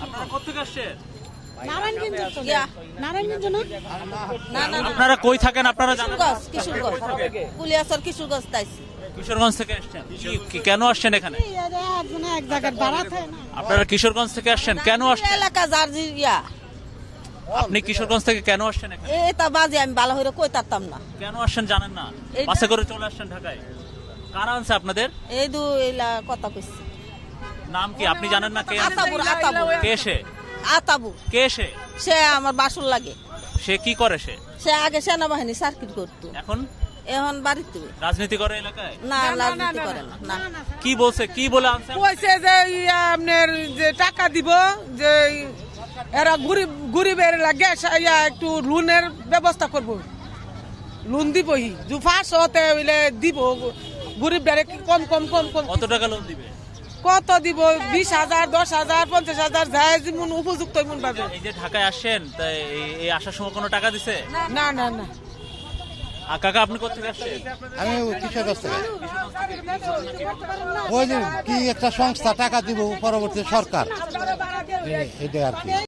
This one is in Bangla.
আপনারা কোথেকে আসছেন? নারায়ণগঞ্জ না আপনারা কই থাকেন আপনারা জানেন না? কিশোরগঞ্জ কুলিয়াসর কিশোরগঞ্জ তাইছি কিশোরগঞ্জ থেকে আসছেন। কেন আসছেন এখানে? এক জায়গায় বাড়াতে আপনারা কিশোরগঞ্জ থেকে আসছেন, কেন আসছেন? এলাকা জার্জি আপনি কিশোরগঞ্জ থেকে কেন আসছেন এখানে? এটা বাজে আমি ভালো হইরে কই তারতাম না। কেন আসছেন জানেন না? এইটা- বাসে করে চলে আসছেন ঢাকায়। কারা আনছে আপনাদের? এই দু এলা কথা কইছি নাম কি আপনি জানেন না? কে আনছে? আতাবু কে সে? আতাবু কে সে? সে আমার বাসুর লাগে। সে কি করে সে? সে আগে সেনাবাহিনী সার্কিট করতো, এখন এখন বাড়িতে রাজনীতি করে এলাকায়? না রাজনীতি করে না। কি বলছে, কি বলে আনছে? কইছে যে আপনার যে টাকা দিব, যে এরা গরিবের লাগে একটু লোনের ব্যবস্থা করব, লোন দিবই যে ফাঁস হতে হইলে দিব, গরিবদের কম কম কম কম কত টাকা লোন দিবে? কত দিব, 20,000 10,000 50,000 যায় যেমন উপযুক্ত এমন ভাবে। এই যে ঢাকায় আসেন, তাই এই আসার সময় কোনো টাকা দিছে? না না না কাকা আপনি কোথেকে আসছেন? আমি কিশোরগঞ্জ থেকে। ওই যে কি একটা সংস্থা টাকা দিব পরবর্তী সরকার, এটা আর কি।